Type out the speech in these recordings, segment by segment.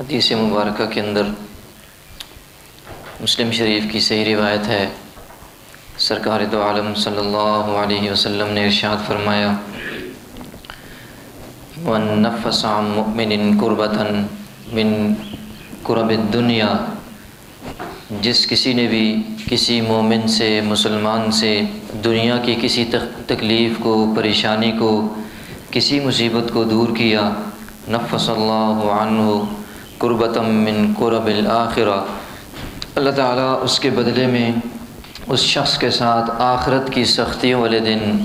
حدیث مبارکہ کے اندر مسلم شریف کی صحیح روایت ہے، سرکار دو عالم صلی اللہ علیہ وسلم نے ارشاد فرمایا، وَمَن نَفَّسَ عَن مُؤْمِنٍ كُرْبَةً مِّن كُرَبِ الدُّنْيَا، جس کسی نے بھی کسی مومن سے، مسلمان سے دنیا کی کسی تکلیف کو، پریشانی کو، کسی مصیبت کو دور کیا، نفس اللہ عنہ قربۃ من قرب الآخرہ، اللہ تعالیٰ اس کے بدلے میں اس شخص کے ساتھ آخرت کی سختیوں والے دن،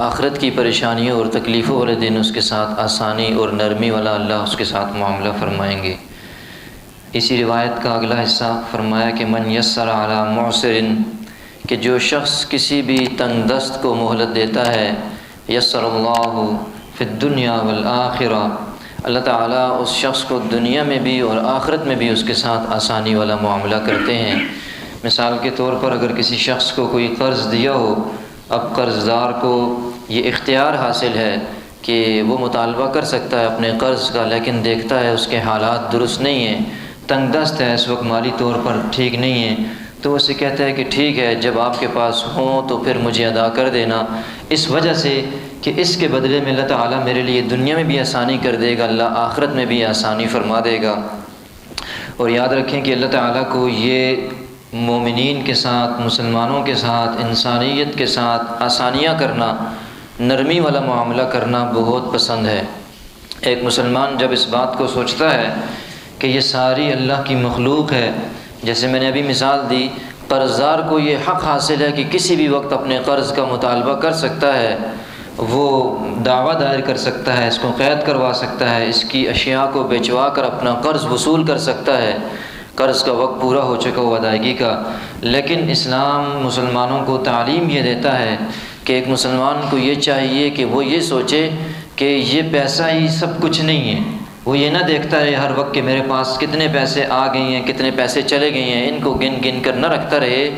آخرت کی پریشانیوں اور تکلیفوں والے دن اس کے ساتھ آسانی اور نرمی والا اللہ اس کے ساتھ معاملہ فرمائیں گے۔ اسی روایت کا اگلا حصہ فرمایا کہ من یسر علی معسر، کہ جو شخص کسی بھی تنگ دست کو مہلت دیتا ہے، یسر اللہ فی الدنیا والآخرہ، اللہ تعالیٰ اس شخص کو دنیا میں بھی اور آخرت میں بھی اس کے ساتھ آسانی والا معاملہ کرتے ہیں۔ مثال کے طور پر اگر کسی شخص کو کوئی قرض دیا ہو، اب قرض دار کو یہ اختیار حاصل ہے کہ وہ مطالبہ کر سکتا ہے اپنے قرض کا، لیکن دیکھتا ہے اس کے حالات درست نہیں ہیں، تنگ دست ہے، اس وقت مالی طور پر ٹھیک نہیں ہے، تو اسے کہتا ہے کہ ٹھیک ہے، جب آپ کے پاس ہوں تو پھر مجھے ادا کر دینا، اس وجہ سے کہ اس کے بدلے میں اللہ تعالیٰ میرے لیے دنیا میں بھی آسانی کر دے گا، اللہ آخرت میں بھی آسانی فرما دے گا۔ اور یاد رکھیں کہ اللہ تعالیٰ کو یہ مومنین کے ساتھ، مسلمانوں کے ساتھ، انسانیت کے ساتھ آسانیاں کرنا، نرمی والا معاملہ کرنا بہت پسند ہے۔ ایک مسلمان جب اس بات کو سوچتا ہے کہ یہ ساری اللہ کی مخلوق ہے، جیسے میں نے ابھی مثال دی، قرض دار کو یہ حق حاصل ہے کہ کسی بھی وقت اپنے قرض کا مطالبہ کر سکتا ہے، وہ دعویٰ دائر کر سکتا ہے، اس کو قید کروا سکتا ہے، اس کی اشیاء کو بیچوا کر اپنا قرض وصول کر سکتا ہے، قرض کا وقت پورا ہو چکا ہو ادائیگی کا۔ لیکن اسلام مسلمانوں کو تعلیم یہ دیتا ہے کہ ایک مسلمان کو یہ چاہیے کہ وہ یہ سوچے کہ یہ پیسہ ہی سب کچھ نہیں ہے، وہ یہ نہ دیکھتا رہے ہر وقت کہ میرے پاس کتنے پیسے آ گئے ہیں، کتنے پیسے چلے گئے ہیں، ان کو گن گن کر نہ رکھتا رہے،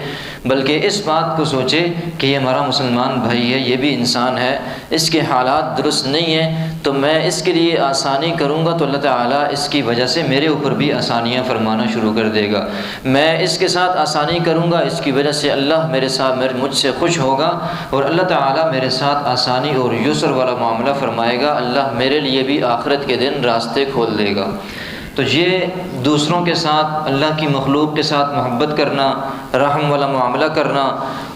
بلکہ اس بات کو سوچے کہ یہ ہمارا مسلمان بھائی ہے، یہ بھی انسان ہے، اس کے حالات درست نہیں ہیں، تو میں اس کے لیے آسانی کروں گا تو اللہ تعالیٰ اس کی وجہ سے میرے اوپر بھی آسانیاں فرمانا شروع کر دے گا، میں اس کے ساتھ آسانی کروں گا، اس کی وجہ سے اللہ میرے ساتھ مجھ سے خوش ہوگا اور اللہ تعالیٰ میرے ساتھ آسانی اور یسر والا معاملہ فرمائے گا، اللہ میرے لیے بھی آخرت کے دن راستے کھول دے گا۔ تو یہ دوسروں کے ساتھ، اللہ کی مخلوق کے ساتھ محبت کرنا، رحم والا معاملہ کرنا،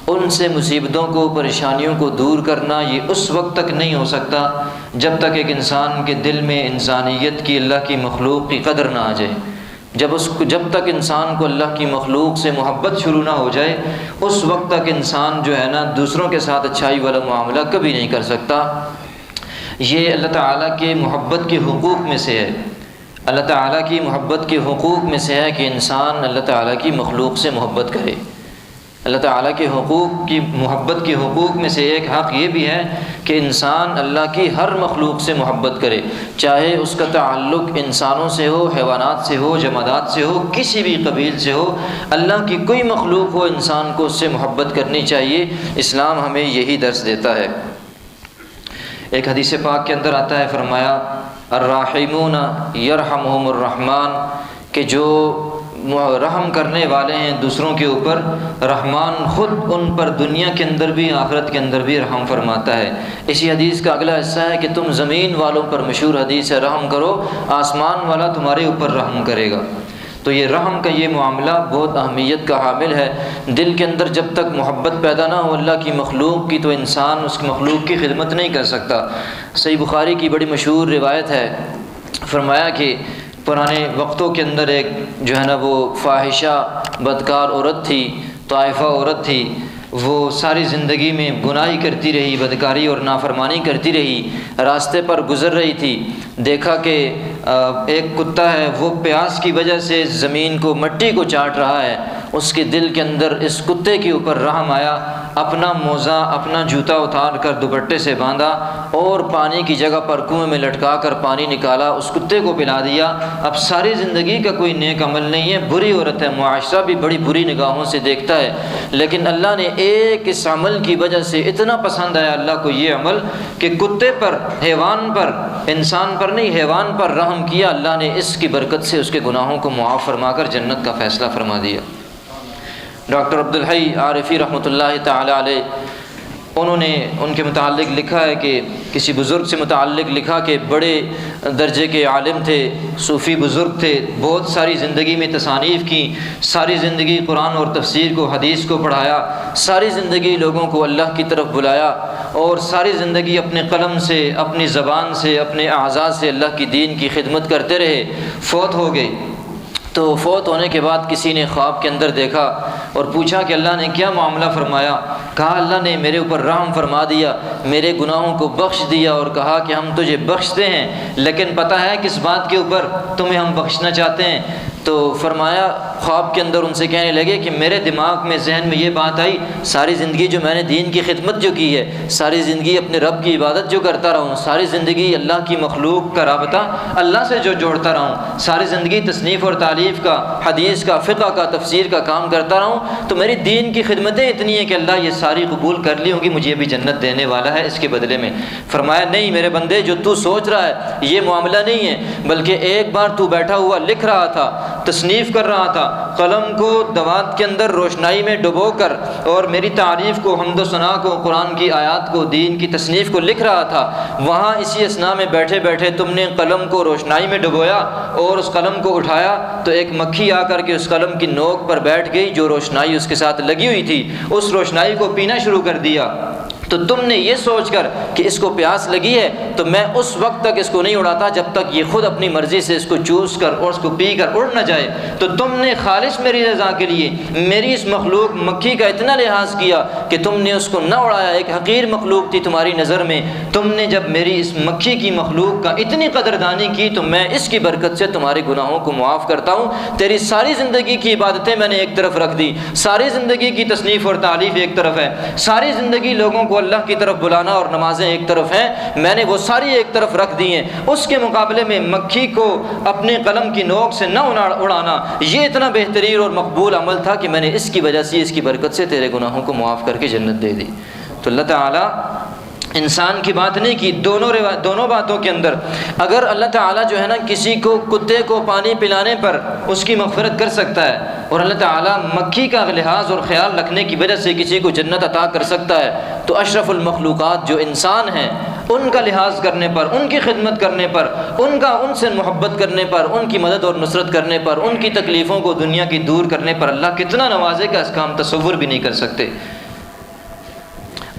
ان سے مصیبتوں کو، پریشانیوں کو دور کرنا، یہ اس وقت تک نہیں ہو سکتا جب تک ایک انسان کے دل میں انسانیت کی، اللہ کی مخلوق کی قدر نہ آ جائے۔ جب تک انسان کو اللہ کی مخلوق سے محبت شروع نہ ہو جائے، اس وقت تک انسان جو ہے نا دوسروں کے ساتھ اچھائی والا معاملہ کبھی نہیں کر سکتا۔ یہ اللہ تعالیٰ کے محبت کے حقوق میں سے ہے، اللہ تعالیٰ کی محبت کے حقوق میں سے ہے کہ انسان اللہ تعالیٰ کی مخلوق سے محبت کرے۔ اللہ تعالیٰ کے حقوق کی، محبت کے حقوق میں سے ایک حق یہ بھی ہے کہ انسان اللہ کی ہر مخلوق سے محبت کرے، چاہے اس کا تعلق انسانوں سے ہو، حیوانات سے ہو، جمادات سے ہو، کسی بھی قبیل سے ہو، اللہ کی کوئی مخلوق ہو، انسان کو اس سے محبت کرنی چاہیے۔ اسلام ہمیں یہی درس دیتا ہے۔ ایک حدیث پاک کے اندر آتا ہے، فرمایا الراحمون یرحمہم الرحمن، کہ جو رحم کرنے والے ہیں دوسروں کے اوپر، رحمان خود ان پر دنیا کے اندر بھی، آخرت کے اندر بھی رحم فرماتا ہے۔ اسی حدیث کا اگلا حصہ ہے کہ تم زمین والوں پر، مشہور حدیث ہے، رحم کرو، آسمان والا تمہارے اوپر رحم کرے گا۔ تو یہ رحم کا یہ معاملہ بہت اہمیت کا حامل ہے۔ دل کے اندر جب تک محبت پیدا نہ ہو اللہ کی مخلوق کی، تو انسان اس کی مخلوق کی خدمت نہیں کر سکتا۔ صحیح بخاری کی بڑی مشہور روایت ہے، فرمایا کہ پرانے وقتوں کے اندر ایک جو ہے نا وہ فاحشہ بدکار عورت تھی، طائفہ عورت تھی، وہ ساری زندگی میں گناہی کرتی رہی، بدکاری اور نافرمانی کرتی رہی، راستے پر گزر رہی تھی، دیکھا کہ ایک کتا ہے، وہ پیاس کی وجہ سے زمین کو، مٹی کو چاٹ رہا ہے، اس کے دل کے اندر اس کتے کے اوپر رحم آیا، اپنا موزہ اپنا جوتا اتار کر دوپٹے سے باندھا اور پانی کی جگہ پر کنویں میں لٹکا کر پانی نکالا، اس کتے کو پلا دیا۔ اب ساری زندگی کا کوئی نیک عمل نہیں ہے، بری عورت ہے، معاشرہ بھی بڑی بری نگاہوں سے دیکھتا ہے، لیکن اللہ نے ایک اس عمل کی وجہ سے اتنا پسند آیا اللہ کو یہ عمل کہ کتے پر، حیوان پر، انسان پر نہیں حیوان پر رحم کیا۔ اللہ نے اس کی برکت سے اس کے گناہوں کو معاف فرما کر جنت کا فیصلہ فرما دیا۔ ڈاکٹر عبدالحی عارفی رحمۃ اللہ تعالی علیہ، انہوں نے ان کے متعلق لکھا ہے کہ کسی بزرگ سے متعلق لکھا کہ بڑے درجے کے عالم تھے، صوفی بزرگ تھے، بہت ساری زندگی میں تصانیف کی، ساری زندگی قرآن اور تفسیر کو، حدیث کو پڑھایا، ساری زندگی لوگوں کو اللہ کی طرف بلایا، اور ساری زندگی اپنے قلم سے، اپنی زبان سے، اپنے اعضاء سے اللہ کی دین کی خدمت کرتے رہے۔ فوت ہو گئے تو فوت ہونے کے بعد کسی نے خواب کے اندر دیکھا اور پوچھا کہ اللہ نے کیا معاملہ فرمایا؟ کہا اللہ نے میرے اوپر رحم فرما دیا، میرے گناہوں کو بخش دیا، اور کہا کہ ہم تجھے بخشتے ہیں، لیکن پتہ ہے کس بات کے اوپر تمہیں ہم بخشنا چاہتے ہیں؟ تو فرمایا خواب کے اندر ان سے کہنے لگے کہ میرے دماغ میں ذہن میں یہ بات آئی، ساری زندگی جو میں نے دین کی خدمت جو کی ہے، ساری زندگی اپنے رب کی عبادت جو کرتا رہا ہوں، ساری زندگی اللہ کی مخلوق کا رابطہ اللہ سے جو جوڑتا رہا ہوں، ساری زندگی تصنیف اور تالیف کا، حدیث کا، فقہ کا، تفسیر کا کام کرتا رہا ہوں، تو میری دین کی خدمتیں اتنی ہیں کہ اللہ یہ ساری قبول کر لی ہوں گی، مجھے بھی جنت دینے والا ہے اس کے بدلے میں۔ فرمایا نہیں میرے بندے، جو تو سوچ رہا ہے یہ معاملہ نہیں ہے، بلکہ ایک بار تو بیٹھا ہوا لکھ رہا تھا، تصنیف کر رہا تھا، قلم کو دوات کے اندر روشنائی میں ڈبو کر اور میری تعریف کو، حمد و ثنا کو، قرآن کی آیات کو، دین کی تصنیف کو لکھ رہا تھا، وہاں اسی اثناء میں بیٹھے بیٹھے تم نے قلم کو روشنائی میں ڈبویا اور اس قلم کو اٹھایا تو ایک مکھی آ کر کے اس قلم کی نوک پر بیٹھ گئی، جو روشنائی اس کے ساتھ لگی ہوئی تھی اس روشنائی کو پینا شروع کر دیا۔ تو تم نے یہ سوچ کر کہ اس کو پیاس لگی ہے تو میں اس وقت تک اس کو نہیں اڑاتا جب تک یہ خود اپنی مرضی سے اس کو چوس کر اور اس کو پی کر اڑ نہ جائے، تو تم نے خالص میری رضا کے لیے میری اس مخلوق مکھی کا اتنا لحاظ کیا کہ تم نے اس کو نہ اڑایا، ایک حقیر مخلوق تھی تمہاری نظر میں، تم نے جب میری اس مکھی کی مخلوق کا اتنی قدردانی کی تو میں اس کی برکت سے تمہارے گناہوں کو معاف کرتا ہوں۔ تیری ساری زندگی کی عبادتیں میں نے ایک طرف رکھ دی، ساری زندگی کی تصنیف اور تالیف ایک طرف ہے، ساری زندگی لوگوں کو اللہ کی طرف بلانا اور نمازیں ایک طرف ہیں، میں نے وہ ساری ایک طرف رکھ دی ہیں، اس کے مقابلے میں مکھی کو اپنے قلم کی نوک سے نہ اڑانا یہ اتنا بہترین اور مقبول عمل تھا کہ میں نے اس کی وجہ سے، اس کی برکت سے تیرے گناہوں کو معاف کر کے جنت دے دی۔ تو اللہ تعالیٰ انسان کی بات نہیں کی، دونوں باتوں کے اندر اگر اللہ تعالیٰ جو ہے نا کسی کو، کتے کو پانی پلانے پر اس کی مغفرت کر سکتا ہے، اور اللہ تعالیٰ مکھی کا لحاظ اور خیال رکھنے کی وجہ سے کسی کو جنت عطا کر سکتا ہے، تو اشرف المخلوقات جو انسان ہیں ان کا لحاظ کرنے پر، ان کی خدمت کرنے پر، ان سے محبت کرنے پر، ان کی مدد اور نصرت کرنے پر، ان کی تکلیفوں کو دنیا کی دور کرنے پر اللہ کتنا نوازے گا اس کا ہم تصور بھی نہیں کر سکتے۔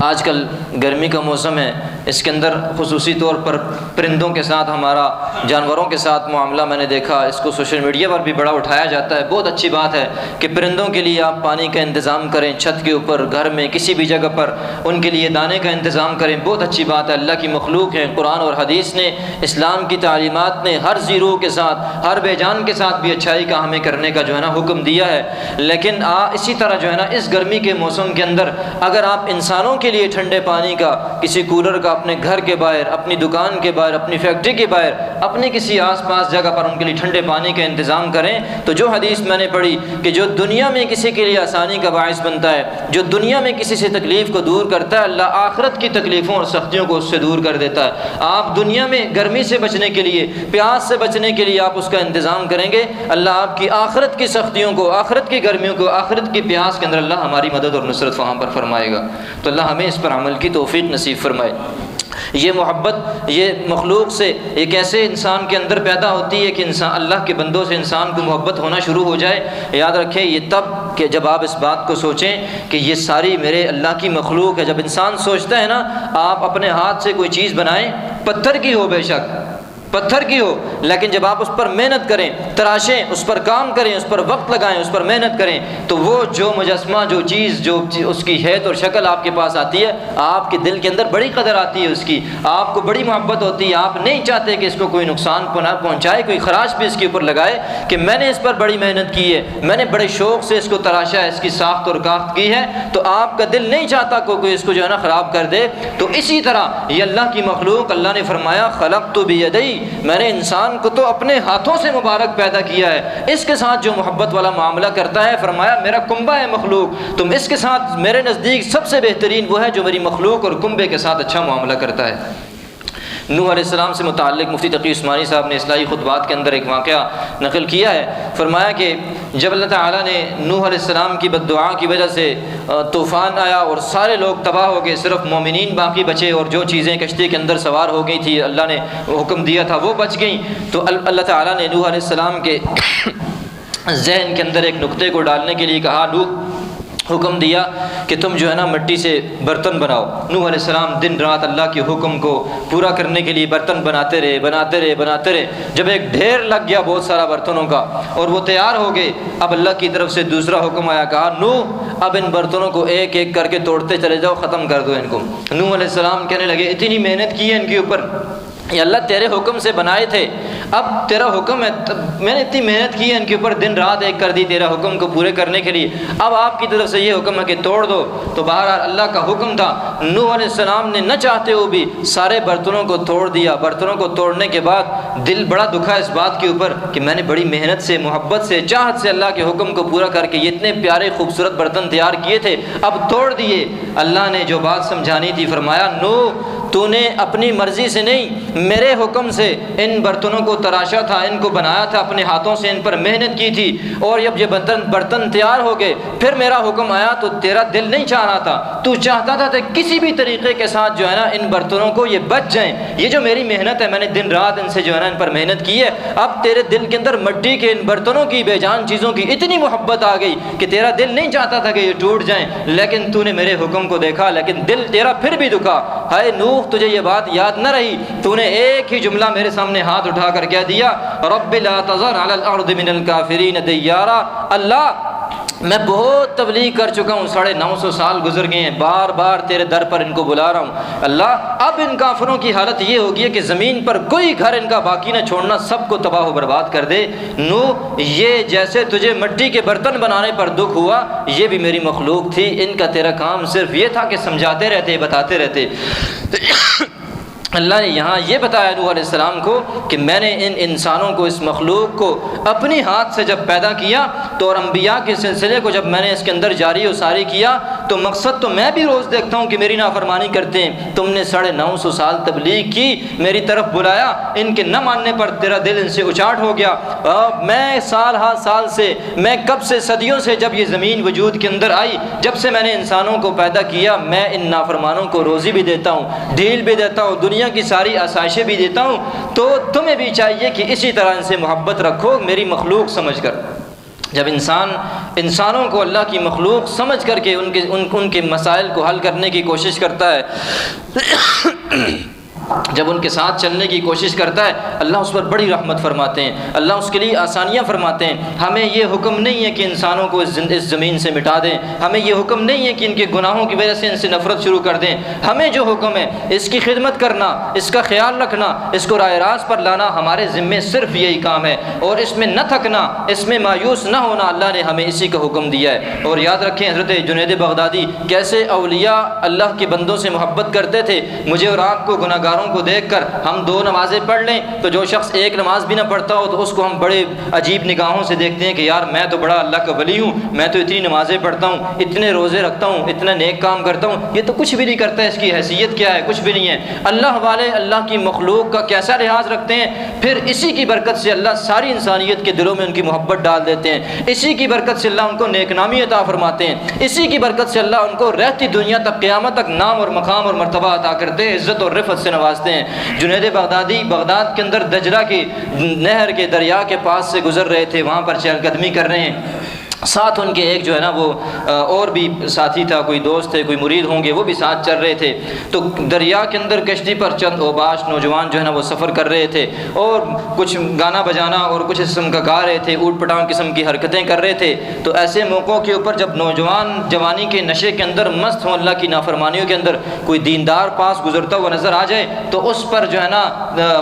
آج کل گرمی کا موسم ہے، اس کے اندر خصوصی طور پر پرندوں کے ساتھ، ہمارا جانوروں کے ساتھ معاملہ میں نے دیکھا، اس کو سوشل میڈیا پر بھی بڑا اٹھایا جاتا ہے۔ بہت اچھی بات ہے کہ پرندوں کے لیے آپ پانی کا انتظام کریں، چھت کے اوپر، گھر میں، کسی بھی جگہ پر ان کے لیے دانے کا انتظام کریں، بہت اچھی بات ہے، اللہ کی مخلوق ہے۔ قرآن اور حدیث نے، اسلام کی تعلیمات نے ہر ذی روح کے ساتھ، ہر بے جان کے ساتھ بھی اچھائی کا ہمیں کرنے کا جو ہے نا حکم دیا ہے، لیکن اسی طرح جو ہے نا اس گرمی کے موسم کے اندر اگر آپ انسانوں کے لیے ٹھنڈے پانی کا، کسی کولر کا اپنے گھر کے باہر، اپنی دکان کے باہر، اپنی فیکٹری کے باہر، اپنی کسی آس پاس جگہ پر ان کے لیے ٹھنڈے پانی کا انتظام کریں، تو جو حدیث میں نے پڑھی کہ جو دنیا میں کسی کے لیے آسانی کا باعث بنتا ہے، جو دنیا میں کسی سے تکلیف کو دور کرتا ہے، اللہ آخرت کی تکلیفوں اور سختیوں کو اس سے دور کر دیتا ہے۔ آپ دنیا میں گرمی سے بچنے کے لیے، پیاس سے بچنے کے لیے آپ اس کا انتظام کریں گے، اللہ آپ کی آخرت کی سختیوں کو، آخرت کی گرمیوں کو، آخرت کی پیاس کے اندر اللہ ہماری مدد اور نصرت وہاں پر فرمائے گا۔ تو اللہ ہمیں اس پر عمل کی توفیق نصیب فرمائے۔ یہ محبت، یہ مخلوق سے ایک ایسے انسان کے اندر پیدا ہوتی ہے کہ انسان، اللہ کے بندوں سے انسان کو محبت ہونا شروع ہو جائے۔ یاد رکھیں یہ تب کہ جب آپ اس بات کو سوچیں کہ یہ ساری میرے اللہ کی مخلوق ہے۔ جب انسان سوچتا ہے نا، آپ اپنے ہاتھ سے کوئی چیز بنائیں، پتھر کی ہو بے شک، پتھر کی ہو، لیکن جب آپ اس پر محنت کریں، تراشیں، اس پر کام کریں، اس پر وقت لگائیں، اس پر محنت کریں، تو وہ جو مجسمہ، جو چیز، جو اس کی حیت اور شکل آپ کے پاس آتی ہے، آپ کے دل کے اندر بڑی قدر آتی ہے اس کی، آپ کو بڑی محبت ہوتی ہے، آپ نہیں چاہتے کہ اس کو کوئی نقصان پہنچائے، کوئی خراش بھی اس کے اوپر لگائے، کہ میں نے اس پر بڑی محنت کی ہے، میں نے بڑے شوق سے اس کو تراشا ہے، اس کی ساخت اور کاشت کی ہے، تو آپ کا دل نہیں چاہتا کوئی اس کو جو ہے نا خراب کر دے۔ تو اسی طرح یہ اللہ کی مخلوق، اللہ نے فرمایا خلقت بیدی، میں نے انسان کو تو اپنے ہاتھوں سے مبارک پیدا کیا ہے، اس کے ساتھ جو محبت والا معاملہ کرتا ہے، فرمایا میرا کنبہ ہے مخلوق، تم اس کے ساتھ، میرے نزدیک سب سے بہترین وہ ہے جو میری مخلوق اور کنبے کے ساتھ اچھا معاملہ کرتا ہے۔ نوح علیہ السلام سے متعلق مفتی تقی عثمانی صاحب نے اصلاحی خطبات کے اندر ایک واقعہ نقل کیا ہے، فرمایا کہ جب اللہ تعالیٰ نے نوح علیہ السلام کی بد دعا کی وجہ سے طوفان آیا اور سارے لوگ تباہ ہو گئے، صرف مومنین باقی بچے، اور جو چیزیں کشتی کے اندر سوار ہو گئی تھی، اللہ نے حکم دیا تھا وہ بچ گئیں، تو اللہ تعالیٰ نے نوح علیہ السلام کے ذہن کے اندر ایک نقطے کو ڈالنے کے لیے کہا، نوح حکم دیا کہ تم جو ہے نا مٹی سے برتن بناؤ۔ نوح علیہ السلام دن رات اللہ کے حکم کو پورا کرنے کے لیے برتن بناتے رہے، جب ایک ڈھیر لگ گیا بہت سارا برتنوں کا اور وہ تیار ہو گئے، اب اللہ کی طرف سے دوسرا حکم آیا، کہا نوح اب ان برتنوں کو ایک ایک کر کے توڑتے چلے جاؤ، ختم کر دو ان کو۔ نوح علیہ السلام کہنے لگے اتنی محنت کی ہے ان کے اوپر، یہ اللہ تیرے حکم سے بنائے تھے، اب تیرا حکم ہے، میں نے اتنی محنت کی ہے ان کے اوپر، دن رات ایک کر دی تیرا حکم کو پورے کرنے کے لیے، اب آپ کی طرف سے یہ حکم ہے کہ توڑ دو۔ تو بہرحال اللہ کا حکم تھا، نوح علیہ السلام نے نہ چاہتے ہوئے بھی سارے برتنوں کو توڑ دیا۔ برتنوں کو توڑنے کے بعد دل بڑا دکھا اس بات کے اوپر کہ میں نے بڑی محنت سے، محبت سے، چاہت سے اللہ کے حکم کو پورا کر کے یہ اتنے پیارے خوبصورت برتن تیار کیے تھے، اب توڑ دیے۔ اللہ نے جو بات سمجھانی تھی فرمایا، نوح تو نے اپنی مرضی سے نہیں، میرے حکم سے ان برتنوں کو تراشا تھا، ان کو بنایا تھا اپنے ہاتھوں سے، ان پر محنت کی تھی، اور جب یہ برتن تیار ہو گئے پھر میرا حکم آیا تو تیرا دل نہیں چاہ رہا تھا، تو چاہتا تھا کہ کسی بھی طریقے کے ساتھ جو ہے نا ان برتنوں کو یہ بچ جائیں، یہ جو میری محنت ہے، میں نے دن رات ان سے جو ہے نا ان پر محنت کی ہے، اب تیرے دل کے اندر مٹی کے ان برتنوں کی، بے جان چیزوں کی اتنی محبت آ گئی کہ تیرا دل نہیں چاہتا تھا کہ یہ ٹوٹ جائیں، لیکن تو نے میرے حکم کو دیکھا، لیکن دل تیرا پھر بھی دکھا۔ ہائے نوح تجھے یہ بات یاد نہ رہی، تو نے ایک ہی جملہ میرے سامنے ہاتھ اٹھا کر کہہ دیا، رب لا تذر علی الارض من الکافرین دیارا، اللہ میں بہت تبلیغ کر چکا ہوں، 950 سال گزر گئے ہیں، بار بار تیرے در پر ان کو بلا رہا ہوں، اللہ اب ان کافروں کی حالت یہ ہوگی ہے کہ زمین پر کوئی گھر ان کا باقی نہ چھوڑنا، سب کو تباہ و برباد کر دے۔ نوح یہ جیسے تجھے مٹی کے برتن بنانے پر دکھ ہوا، یہ بھی میری مخلوق تھی، ان کا تیرا کام صرف یہ تھا کہ سمجھاتے رہتے، بتاتے رہتے۔ اللہ نے یہاں یہ بتایا نوح علیہ السلام کو کہ میں نے ان انسانوں کو، اس مخلوق کو اپنی ہاتھ سے جب پیدا کیا تو، اور انبیاء کے سلسلے کو جب میں نے اس کے اندر جاری و ساری کیا تو مقصد تو میں بھی روز دیکھتا ہوں کہ میری نافرمانی کرتے ہیں، تم نے 950 سال تبلیغ کی، میری طرف بلایا، ان کے نہ ماننے پر تیرا دل ان سے اچاٹ ہو گیا، میں سال ہا سال سے، میں کب سے، صدیوں سے جب یہ زمین وجود کے اندر آئی، جب سے میں نے انسانوں کو پیدا کیا، میں ان نافرمانوں کو روزی بھی دیتا ہوں، ڈھیل بھی دیتا ہوں، دنیا کی ساری آسائشیں بھی دیتا ہوں، تو تمہیں بھی چاہیے کہ اسی طرح ان سے محبت رکھو میری مخلوق سمجھ کر۔ جب انسانوں کو اللہ کی مخلوق سمجھ کر کے ان کے مسائل کو حل کرنے کی کوشش کرتا ہے، جب ان کے ساتھ چلنے کی کوشش کرتا ہے، اللہ اس پر بڑی رحمت فرماتے ہیں، اللہ اس کے لیے آسانیاں فرماتے ہیں۔ ہمیں یہ حکم نہیں ہے کہ انسانوں کو اس زمین سے مٹا دیں، ہمیں یہ حکم نہیں ہے کہ ان کے گناہوں کی وجہ سے ان سے نفرت شروع کر دیں، ہمیں جو حکم ہے اس کی خدمت کرنا، اس کا خیال رکھنا، اس کو راہ راست پر لانا، ہمارے ذمے صرف یہی کام ہے، اور اس میں نہ تھکنا، اس میں مایوس نہ ہونا، اللہ نے ہمیں اسی کا حکم دیا ہے۔ اور یاد رکھیں حضرت جنید بغدادی کیسے اولیاء اللہ کے بندوں سے محبت کرتے تھے۔ مجھے اور آپ کو گناہگاروں کو دیکھ کر ہم 2 نمازیں پڑھ لیں تو جو شخص 1 نماز بھی نہ پڑھتا ہو تو اس کو ہم بڑے عجیب نگاہوں سے دیکھتے ہیں کہ یار میں تو بڑا اللہ کا ولی ہوں، میں تو اتنی نمازیں پڑھتا ہوں، اتنے روزے رکھتا ہوں، اتنا نیک کام کرتا ہوں، یہ تو کچھ بھی نہیں کرتا ہے، اس کی حیثیت کیا ہے؟ کچھ بھی نہیں ہے۔ اللہ والے اللہ کی مخلوق کا کیسا لحاظ رکھتے ہیں، پھر اسی کی برکت سے اللہ ساری انسانیت کے دلوں میں ان کی محبت ڈال دیتے ہیں، اسی کی برکت سے اللہ ان کو نیک نامی عطا فرماتے ہیں، اسی کی برکت سے اللہ ان کو رہتی دنیا تک، قیامت تک نام اور مقام اور مرتبہ عطا کرتے ہیں، عزت اور رفعت سے نوازتے ہیں۔ جنید بغدادی بغداد کے اندر دجلہ کی نہر کے دریا کے پاس سے گزر رہے تھے، وہاں پر چہل قدمی کر رہے ہیں، ساتھ ان کے ایک جو ہے نا وہ اور بھی ساتھی تھا، کوئی دوست تھے، کوئی مرید ہوں گے، وہ بھی ساتھ چل رہے تھے۔ تو دریا کے اندر کشتی پر چند اوباش نوجوان جو ہے نا وہ سفر کر رہے تھے، اور کچھ گانا بجانا اور کچھ قسم کا گا رہے تھے، اوٹ پٹانگ قسم کی حرکتیں کر رہے تھے۔ تو ایسے موقعوں کے اوپر جب نوجوان جوانی کے نشے کے اندر مست ہوں، اللہ کی نافرمانیوں کے اندر، کوئی دیندار پاس گزرتا ہوا نظر آ جائے تو اس پر جو ہے نا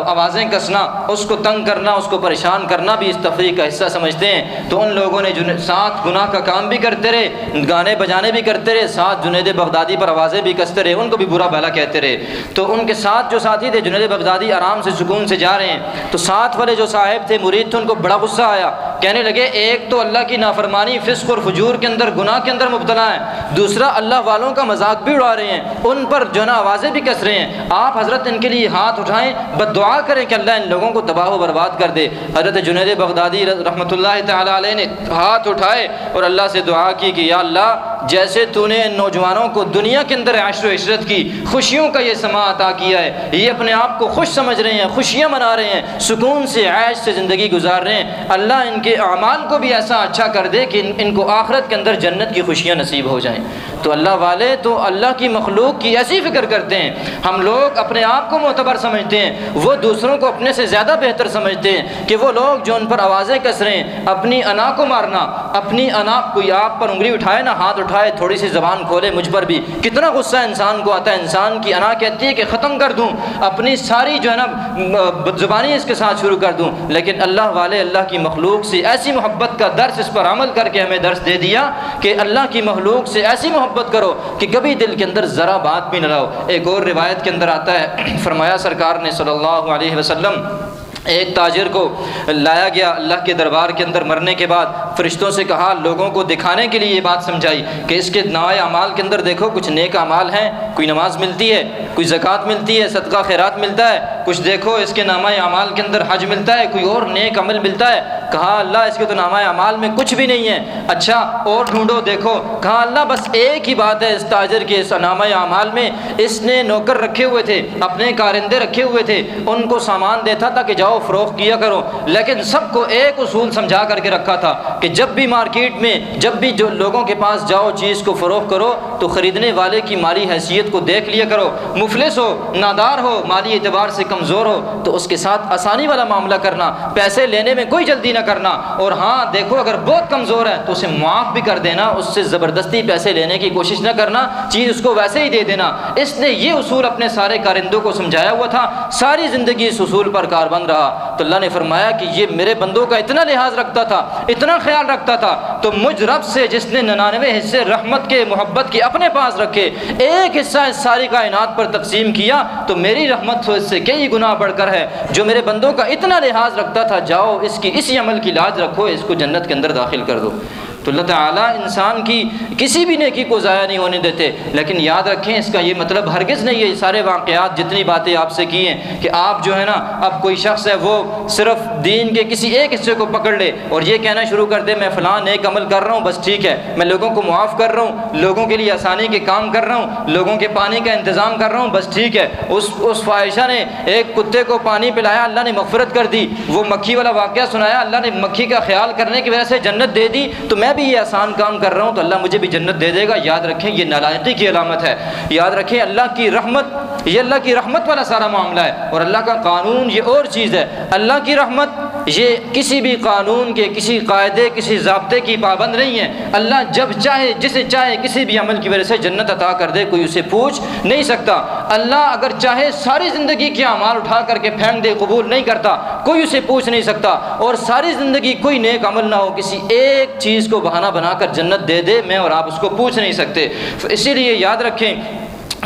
آوازیں کسنا، اس کو تنگ کرنا، اس کو پریشان کرنا بھی اس تفریح کا حصہ سمجھتے ہیں۔ تو ان لوگوں نے ساتھ گناہ کا کام بھی کرتے رہے، گانے بجانے بھی کرتے رہے، ساتھ جنید بغدادی پر آوازیں بھی کستے رہے، ان کو بھی برا بھلا کہتے رہے۔ تو ان کے ساتھ جو ساتھی تھے، جنید بغدادی آرام سے سکون سے جا رہے ہیں، تو ساتھ والے جو صاحب تھے، مرید تھے، ان کو بڑا غصہ آیا۔ کہنے لگے ایک تو اللہ کی نافرمانی، فسق اور فجور کے اندر، گناہ کے اندر مبتلا ہے، دوسرا اللہ والوں کا مذاق بھی اڑا رہے ہیں، ان پر جو ہے نا آوازیں بھی کس رہے ہیں۔ آپ حضرت ان کے لیے ہاتھ اٹھائیں، بد دعا کریں کہ اللہ ان لوگوں کو تباہ و برباد کر دے۔ حضرت جنید بغدادی رحمۃ اللہ تعالی علیہ نے ہاتھ اٹھائے اور اللہ سے دعا کی کہ یا اللہ، جیسے تو نے ان نوجوانوں کو دنیا کے اندر عیش و عشرت کی خوشیوں کا یہ سما عطا کیا ہے، یہ اپنے آپ کو خوش سمجھ رہے ہیں، خوشیاں منا رہے ہیں، سکون سے عیش سے زندگی گزار رہے ہیں، اللہ ان کے اعمال کو بھی ایسا اچھا کر دے کہ ان کو آخرت کے اندر جنت کی خوشیاں نصیب ہو جائیں۔ تو اللہ والے تو اللہ کی مخلوق کی ایسی فکر کرتے ہیں۔ ہم لوگ اپنے آپ کو معتبر سمجھتے ہیں، وہ دوسروں کو اپنے سے زیادہ بہتر سمجھتے ہیں، کہ وہ لوگ جو ان پر آوازیں کس رہے ہیں، اپنی انا کو مارنا، اپنی انا، کوئی آپ پر انگلی اٹھائے نا، ہاتھ اٹھائے، تھوڑی سی زبان کھولے مجھ پر بھی، کتنا غصہ انسان کو آتا ہے۔ انسان کی انا کہتی ہے کہ ختم کر دوں، اپنی ساری جو ہے نا زبانی اس کے ساتھ شروع کر دوں، لیکن اللہ والے اللہ کی مخلوق سے ایسی محبت کا درس اس پر عمل کر کے ہمیں درس دے دیا کہ اللہ کی مخلوق سے ایسی محبت کرو کہ کبھی دل کے اندر ذرا بات بھی نہ لاؤ۔ ایک اور روایت کے اندر آتا ہے، فرمایا سرکار نے صلی اللہ علیہ وسلم، ایک تاجر کو لایا گیا اللہ کے دربار کے اندر، مرنے کے بعد فرشتوں سے کہا، لوگوں کو دکھانے کے لیے یہ بات سمجھائی کہ اس کے نامۂ اعمال کے اندر دیکھو، کچھ نیک اعمال ہیں، کوئی نماز ملتی ہے، کوئی زکوٰۃ ملتی ہے، صدقہ خیرات ملتا ہے، کچھ دیکھو اس کے نامۂ اعمال کے اندر حج ملتا ہے، کوئی اور نیک عمل ملتا ہے۔ کہا اللہ اس کے تو نامۂ اعمال میں کچھ بھی نہیں ہے۔ اچھا اور ڈھونڈو دیکھو۔ کہا اللہ بس ایک ہی بات ہے اس تاجر کے اس نامۂ اعمال میں، اس نے نوکر رکھے ہوئے تھے، اپنے کارندے رکھے ہوئے تھے، ان کو سامان دیتا تھا کہ جاؤ فروخت کیا کرو، لیکن سب کو ایک اصول سمجھا کر کے رکھا تھا کہ جب بھی مارکیٹ میں، جب بھی جو لوگوں کے پاس جاؤ چیز کو فروخت کرو تو خریدنے والے کی مالی حیثیت کو دیکھ لیا کرو، مفلس ہو، نادار ہو، مالی اعتبار سے کمزور ہو تو اس کے ساتھ آسانی والا معاملہ کرنا، پیسے لینے میں کوئی جلدی نہ کرنا، اور ہاں دیکھو اگر بہت کمزور ہے تو اسے معاف بھی کر دینا، اس سے زبردستی پیسے لینے کی کوشش نہ کرنا، چیز اس کو ویسے ہی دے دینا۔ اس نے یہ اصول اپنے سارے کارندوں کو سمجھایا ہوا تھا، ساری زندگی اس اصول پر کاربند رہا۔ تو اللہ نے فرمایا کہ یہ میرے بندوں کا اتنا لحاظ رکھتا تھا، اتنا خیال رکھتا تھا، تو مجھ رب سے جس نے 99 حصے رحمت کے، محبت کے اپنے پاس رکھے، ایک حصہ اس ساری کائنات پر تقسیم کیا تو میری رحمت تو اس سے کئی گنا بڑھ کر ہے۔ جو میرے بندوں کا اتنا لحاظ رکھتا تھا، جاؤ اس کی اسی عمل کی لاج رکھو، اس کو جنت کے اندر داخل کر دو۔ تو اللہ تعالیٰ انسان کی کسی بھی نیکی کو ضائع نہیں ہونے دیتے، لیکن یاد رکھیں اس کا یہ مطلب ہرگز نہیں ہے، یہ سارے واقعات جتنی باتیں آپ سے کی ہیں کہ آپ جو ہے نا، اب کوئی شخص ہے وہ صرف دین کے کسی ایک حصے کو پکڑ لے اور یہ کہنا شروع کر دے میں فلاں نیک عمل کر رہا ہوں، بس ٹھیک ہے، میں لوگوں کو معاف کر رہا ہوں، لوگوں کے لیے آسانی کے کام کر رہا ہوں، لوگوں کے پانی کا انتظام کر رہا ہوں، بس ٹھیک ہے۔ اس فاحشہ نے ایک کتے کو پانی پلایا، اللہ نے مغفرت کر دی، وہ مکھی والا واقعہ سنایا، اللہ نے مکھی کا خیال کرنے کی وجہ سے جنت دے دی، تو میں بھی یہ آسان کام کر رہا ہوں تو اللہ مجھے بھی جنت دے دے گا۔ یاد رکھیں یہ نالائقی کی علامت ہے، یاد رکھیں اللہ کی رحمت، یہ اللہ کی رحمت والا سارا معاملہ ہے، اور اللہ کا قانون یہ اور چیز ہے۔ اللہ کی رحمت یہ کسی بھی قانون کے، کسی قاعدے، کسی ضابطے کی پابند نہیں ہے۔ اللہ جب چاہے، جسے چاہے، کسی بھی عمل کی وجہ سے جنت عطا کر دے، کوئی اسے پوچھ نہیں سکتا۔ اللہ اگر چاہے ساری زندگی کے اعمال اٹھا کر کے پھینک دے، قبول نہیں کرتا، کوئی اسے پوچھ نہیں سکتا، اور ساری زندگی کوئی نیک عمل نہ ہو، کسی ایک چیز کو بہانہ بنا کر جنت دے دے، میں اور آپ اس کو پوچھ نہیں سکتے۔ اسی لیے یاد رکھیں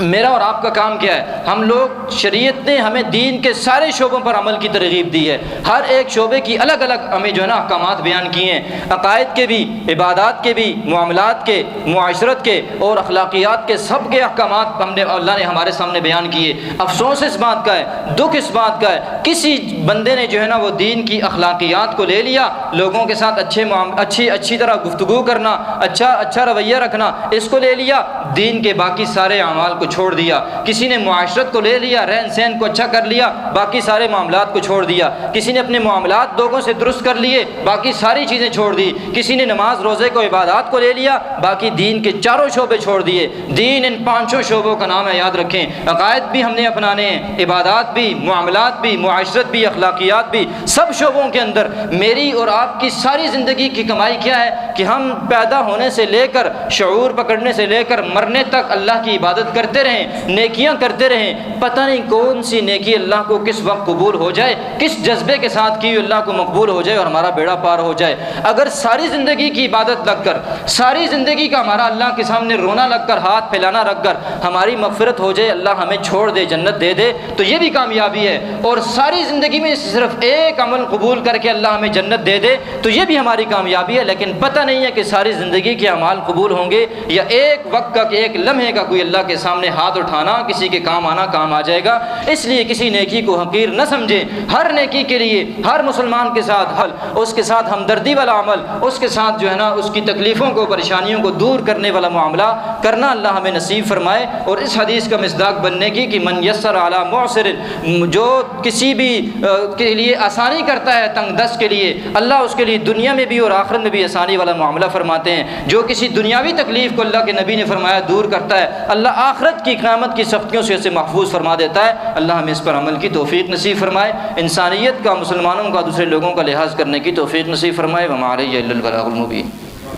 میرا اور آپ کا کام کیا ہے، ہم لوگ، شریعت نے ہمیں دین کے سارے شعبوں پر عمل کی ترغیب دی ہے، ہر ایک شعبے کی الگ الگ ہمیں جو ہے نا احکامات بیان کیے ہیں، عقائد کے بھی، عبادات کے بھی، معاملات کے، معاشرت کے اور اخلاقیات کے، سب کے احکامات ہم نے، اللہ نے ہمارے سامنے بیان کیے۔ افسوس اس بات کا ہے، دکھ اس بات کا ہے، کسی بندے نے جو ہے نا وہ دین کی اخلاقیات کو لے لیا، لوگوں کے ساتھ اچھی طرح گفتگو کرنا، اچھا رویہ رکھنا، اس کو لے لیا، دین کے باقی سارے اعمال کو چھوڑ دیا، کسی نے معاشرت کو لے لیا، رہن سہن کو اچھا کر لیا، باقی سارے معاملات کو چھوڑ دیا، کسی نے اپنے معاملات لوگوں سے درست کر لیے، باقی ساری چیزیں چھوڑ دی، کسی نے نماز روزے کو عبادات کو لے لیا، باقی دین کے چاروں شعبے چھوڑ دیے۔ دین ان پانچوں شعبوں کا نام ہے، یاد رکھیں۔ عقائد بھی ہم نے اپنانے ہیں، عبادات بھی، معاملات بھی، معاشرت بھی، اخلاقیات بھی، سب شعبوں کے اندر میری اور آپ کی ساری زندگی کی کمائی کیا ہے کہ ہم پیدا ہونے سے لے کر، شعور پکڑنے سے لے کر مرنے تک اللہ کی عبادت کرتے رہیں، نیکیاں کرتے رہیں۔ پتہ نہیں کون سی نیکی اللہ کو کس وقت قبول ہو جائے، کس جذبے کے ساتھ کی اللہ کو مقبول ہو جائے اور ہمارا بیڑا پار ہو جائے۔ اگر ساری زندگی کی عبادت لگ کر، ساری زندگی کا ہمارا اللہ کے سامنے رونا لگ کر، ہاتھ پھیلانا رکھ کر ہماری مغفرت ہو جائے، اللہ ہمیں چھوڑ دے، جنت دے دے، تو یہ بھی کامیابی ہے۔ اور ساری زندگی میں صرف ایک عمل قبول کر کے اللہ ہمیں جنت دے دے تو یہ بھی ہماری کامیابی ہے۔ لیکن پتہ نہیں ہے کہ ساری زندگی کے اعمال قبول ہوں گے یا ایک وقت کا کہ ایک لمحے کا کوئی اللہ کے سامنے ہاتھ اٹھانا، کسی کے کام آنا کام آ جائے گا۔ اس لیے کسی نیکی کو حقیر نہ سمجھیں، ہر نیکی کے لیے ہر مسلمان کے ساتھ حل، اس کے ساتھ ہمدردی والا عمل، اس کے ساتھ جو ہے نا اس کی تکلیفوں کو، پریشانیوں کو دور کرنے والا معاملہ کرنا اللہ ہمیں نصیب فرمائے۔ اور اس حدیث کا مصداق بننے کی کہ من یسر علی معسر، جو کسی بھی کے لیے آسانی کرتا ہے تنگ دست کے لیے، اللہ اس کے لیے دنیا میں بھی اور آخرت میں بھی آسانی والا معاملہ فرماتے ہیں۔ جو کسی دنیاوی تکلیف کو اللہ کے نبی نے فرمایا دور کرتا ہے، اللہ آخرت کی قیامت کی سختیوں سے اسے محفوظ فرما دیتا ہے۔ اللہ ہمیں اس پر عمل کی توفیق نصیب فرمائے، انسانیت کا، مسلمانوں کا، دوسرے لوگوں کا لحاظ کرنے کی توفیق نصیب فرمائے۔ وما علیہ الا البلاغ المبین۔